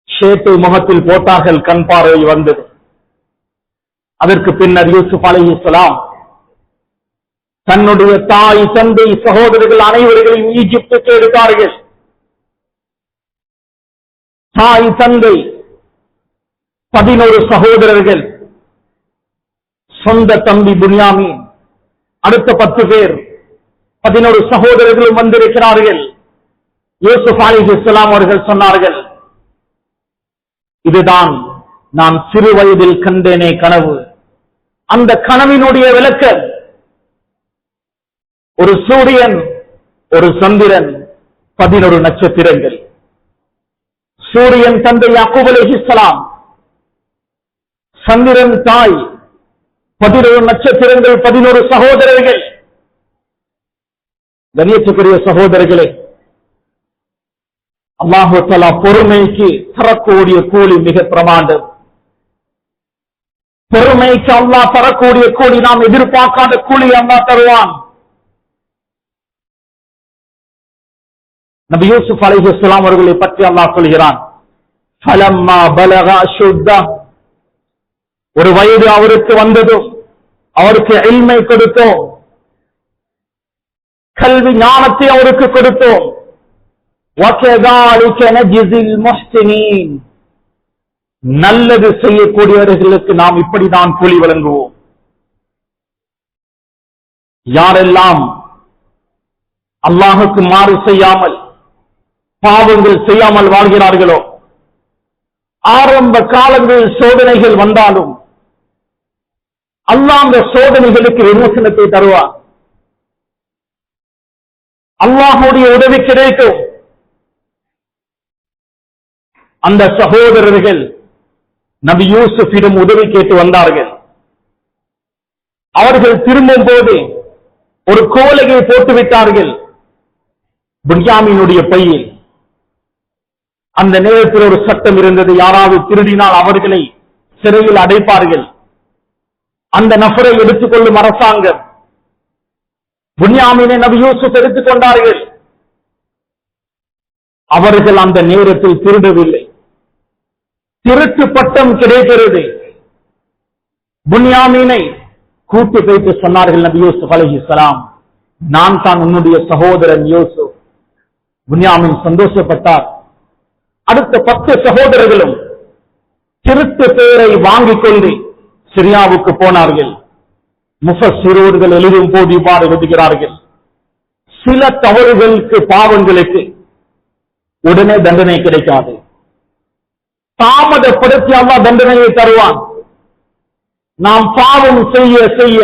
ஷேட்டை முகத்தில் போட்டார்கள், கண் பார்வை வந்தது. அதற்கு பின்னர் யூசுப் அலைஹிஸ்ஸலாம் தன்னுடைய தாய், தந்தை, சகோதரர்கள் அனைவர்களையும் ஈஜிப்துக்கு எடுத்தார்கள். தாய், தந்தை, 11 சகோதரர்கள், சொந்த தம்பி புன்யாமீன், அடுத்த 10 பேர், 11 சகோதரர்களும் வந்திருக்கிறார்கள். யூசுப் அலைஹிஸ்ஸலாம் அவர்கள் சொன்னார்கள், இதுதான் நான் சிறு வயதில் கண்டேனே கனவு. அந்த கனவினுடைய விளக்கம், ஒரு சூரியன், ஒரு சந்திரன், 11 நட்சத்திரங்கள். சூரியன் தந்தை யாக்கூப் அலைஹிஸ்ஸலாம், சந்திரன் தாய், 11 நட்சத்திரங்கள், 11 சகோதரர்கள். கண்ணியத்துக்குரிய சகோதரர்களே, அல்லாஹ் தஆலா பொறுமைக்கு தரக்கூடிய கூலி மிக பிரமாண்டம். பொறுமைக்கு அல்லாஹ் தரக்கூடிய கூலி நாம் எதிர்பார்க்காத கூலி அல்லாஹ் தருவான். நபி யூசுப் அலைஹிஸ்ஸலாம் அவர்களை பற்றி அல்லாஹ் சொல்கிறான், ஃபலம்மா பலக அஷுத்தா, ஒரு வயது அவருக்கு வந்ததும் அவருக்கு இல்மை கொடுத்தோம், கல்வி ஞானத்தை அவருக்கு கொடுத்தோம். வகதாலிக நஜ்ஸில் முஹ்சினீன், நல்லது செய்யக்கூடியவர்களுக்கு நாம் இப்படிதான் கூலி வழங்குவோம். யாரெல்லாம் அல்லாஹுக்கு மாறு செய்யாமல் பாவங்கள் செய்யாமல் வாழ்கிறார்களோ, ஆரம்ப காலங்களில் சோதனைகள் வந்தாலும் அல்லாஹ் அந்த சோதனைகளுக்கு விமோசனத்தை தருவார். அல்லாஹ்வுடைய உதவி கிடைக்கும். அந்த சகோதரர்கள் நபி யூசுஃபிடம் உதவி கேட்டு வந்தார்கள். அவர்கள் திரும்பும் போது ஒரு கோலையை போட்டு விட்டார்கள் பின்யாமீனுடைய பையில். அந்த நேரத்தில் ஒரு சட்டம் இருந்தது, யாராவது திருடினால் அவர்களை சிறையில் அடைப்பார்கள். அந்த நபரை எடுத்துக்கொள்ளும் அரசாங்கம் பின்யாமீனை நபி யூசுப் எடுத்துக் கொண்டார்கள். அவர்கள் அந்த நேரத்தில் திருடவில்லை. திருட்டு பட்டம் கிடைக்கிறது. பின்யாமீனை கூட்டு வைத்து சொன்னார்கள் நபி யூசுப் அலைஹிஸ்ஸலாம், நான் தான் உன்னுடைய சகோதரன் யூசுப். பின்யாமீன் சந்தோஷப்பட்டார். அடுத்த 10 சகோதரர்களும் திருட்டு பெயரை வாங்கிக் கொண்டு சிரியாவுக்கு போனார்கள். முஃபஸ்ஸிரூன்கள் எழுதும் போது இவ்வாறு எழுதுகிறார்கள், சில தவறுகளுக்கு பாவங்களுக்கு உடனே தண்டனை கிடைக்காது, தாமதப்படுத்தி அல்லாஹ் தண்டனையை தருவான். நாம் பாவம் செய்ய செய்ய,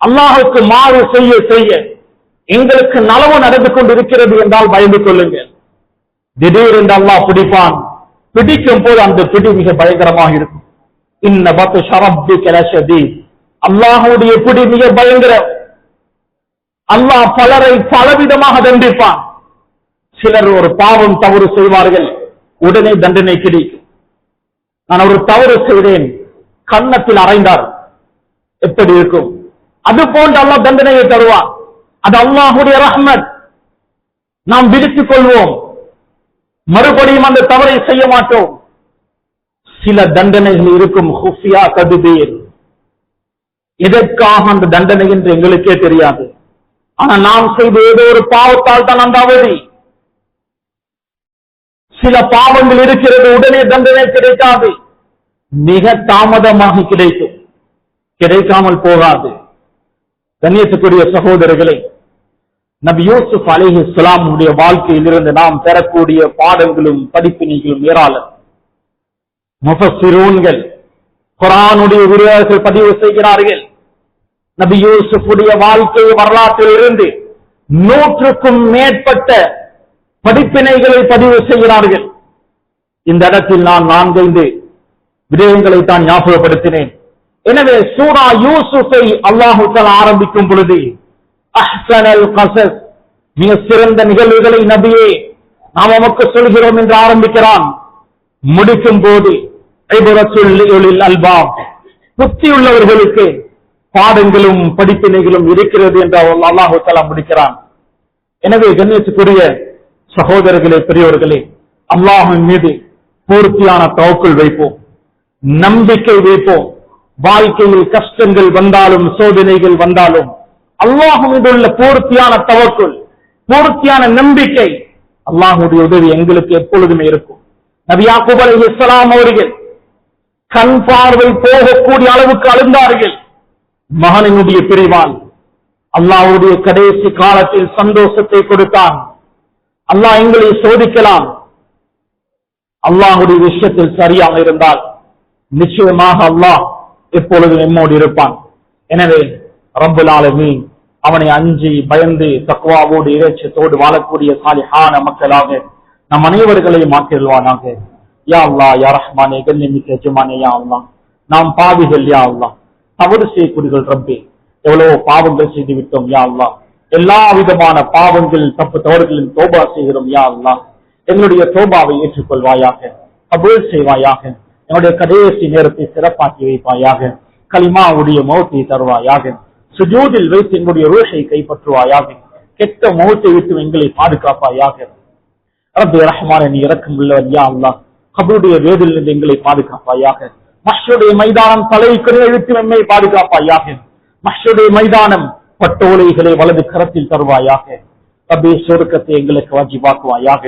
அல்லாஹுக்கு மாறு செய்ய செய்ய எங்களுக்கு நலவு நடந்து கொண்டிருக்கிறது என்றால் பயந்து கொள்ளுங்கள். திடீரென்று அல்லாஹ் பிடிப்பான். பிடிக்கும் போது அந்த பிடி மிக பயங்கரமாக இருக்கும். இன்ன பத்ஷ ரப்பிக லஷதீத், அல்லாஹ்வுடைய பிடி மிக பயங்கரம். அல்லாஹ் பலரை பலவிதமாக தண்டிப்பான். சிலர் ஒரு பாவம் தவறு செய்வார்கள், உடனே தண்டனை கிடைக்கும். நான் ஒரு தவறு செய்தேன், கன்னத்தில் அறைந்தார், எப்படி இருக்கும்? அது போன்று அல்லாஹ் தண்டனையை தருவான். அது அல்லாஹ்வுடைய ரஹ்மத். நாம் விடுத்துக் கொள்வோம், மறுபடியும் அந்த தவறை செய்ய மாட்டோம். சில தண்டனைகள் இருக்கும், ஹுஃபியா ததுபீர், எதற்காக அந்த தண்டனை என்று எங்களுக்கே தெரியாது. ஆனா நாம் செய்த ஏதோ ஒரு பாவத்தால் தான் அந்த அவதி. சில பாவங்கள் இருக்கிறது, உடனே தண்டனை கிடைக்காது, மிக தாமதமாக கிடைக்கும், கிடைக்காமல் போகாது. கண்ணியத்துக்குரிய சகோதரர்களே, நபி யூசுப் அலைஹிஸ்ஸலாம் உடைய வாழ்க்கையில் இருந்து நாம் பெறக்கூடிய பாடங்களும் படிப்பினைகளும் ஏராளம். முஃபஸ்ஸிரூன்கள், குர்ஆனுடைய விரிவாளர்கள் பதிவு செய்கிறார்கள், நபி யூசுஃபுடைய வாழ்க்கை வரலாற்றில் இருந்து 100க்கும் மேற்பட்ட படிப்பினைகளை பதிவு செய்கிறார்கள். இந்த இடத்தில் நான் 4-5 விடயங்களை தான் ஞாபகப்படுத்தினேன். எனவே சூரா யூசுஃபை அல்லாஹ் தஆலா ஆரம்பிக்கும் பொழுது அஹ்ஸனல் கஸஸ், மிக சிறந்த நிகழ்வுகளை நபியே நாம் உமக்கு சொல்கிறோம் என்று ஆரம்பிக்கிறான். முடிக்கும் போது இப்ரத்துல் லிஉலில் அல்பாப், புத்தியுள்ளவர்களுக்கு பாடங்களும் படிப்பினைகளும் இருக்கிறது என்று அல்லாஹ் தஆலா முடிக்கிறான். எனவே கண்ணியத்துக்குரிய சகோதரர்களே, பெரியோர்களே, அல்லாஹ்வின் மீது பூர்த்தியான தவக்குல் வைப்போம், நம்பிக்கை வைப்போம். வாழ்க்கையில் கஷ்டங்கள் வந்தாலும் சோதனைகள் வந்தாலும் அல்லாஹ் மீது உள்ள பூர்த்தியான தவக்குல், பூர்த்தியான நம்பிக்கை, அல்லாஹ்வுடைய உதவி எங்களுக்கு எப்பொழுதுமே இருக்கும். நபி யாக்கூப் அலைஹிஸ்ஸலாம் அவர்கள் கண் பார்வை போகக்கூடிய அளவுக்கு அழுந்தார்கள். மகனினுடைய பிரிவால் அல்லாஹ்வுடைய கடைசி காலத்தில் சந்தோஷத்தை கொடுத்தான். அல்லாஹ் எங்களை சோதிக்கலாம். அல்லாஹ்வுடைய விஷயத்தில் சரியாக இருந்தால் நிச்சயமாக அல்லாஹ் எப்பொழுதும் நம்மோடு இருப்பான். எனவே ரப்புல் ஆலமீன் அவனை அஞ்சி பயந்து தக்வாவோடு இறைச்சத்தோடு வாழக்கூடிய சாலிஹான மக்களாக நம் அனைவர்களையும் மாற்றிடுவானாக. யா அல்லாஹ், யா ரஹ்மானே, கண்ணியமிக்க எஜமானே, யா அல்லாஹ், நாம் பாவிகள், யா அல்லாஹ், தவறு செய்யக்கூடியவர்கள் ரப்பே, எவ்வளவு பாவங்கள் செய்து விட்டோம் யா அல்லாஹ். எல்லா விதமான பாவங்கள் தப்பு தவறுகளின் தோபா செய்கிறோம் யா அல்லாஹ். எங்களுடைய தோபாவை ஏற்றுக்கொள்வாயாக, கபூல் செய்வாயாக. என்னுடைய கடைசி நேரத்தை சிறப்பாக்கி வைப்பாயாக. கலிமாவுடைய மௌத்தை தருவாயாக. சுஜூதில் வைத்து எங்களுடைய ரூஹை கைப்பற்றுவாயாக. கெட்ட மௌத்தை விட்டு எங்களை பாதுகாப்பாயாக. ரப்பே ரஹ்மானே நீ இரக்கம் உள்ளவன் யா அல்லாஹ். கபருடைய வேதிலிருந்து எங்களை பாதுகாப்பாயாக. மஹ்ஷருடைய மைதானம் தலைக்கு இழுத்து எம்மை பாதுகாப்பாயாக. மஹ்ஷருடைய மைதானம் பட்டோலைகளை வலது கரத்தில் தருவாயாக. ரப்பே சொர்க்கத்தை எங்களுக்கு வாஜிபாக்குவாயாக.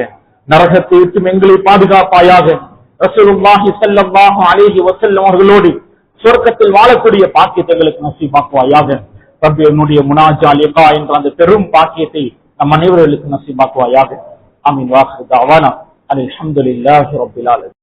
நரகத்தை விட்டு எங்களை பாதுகாப்பாயாக. ரசூலுல்லாஹி ஸல்லல்லாஹு அலைஹி வஸல்லம் அவர்களோடு சொர்க்கத்தில் வாழக்கூடிய பாக்கியத்தை எங்களுக்கு நசீபாக்குவாயாக. ரப்பே என்னுடைய முனாஜா லிகா என்ற அந்த பெரும் பாக்கியத்தை நம் அனைவர்களுக்கு நசீபாக்குவாயாக. ஆமீன். வாஹிரு தஅவானா அல்ஹம்துலில்லாஹி ரப்பில் ஆலமீன்.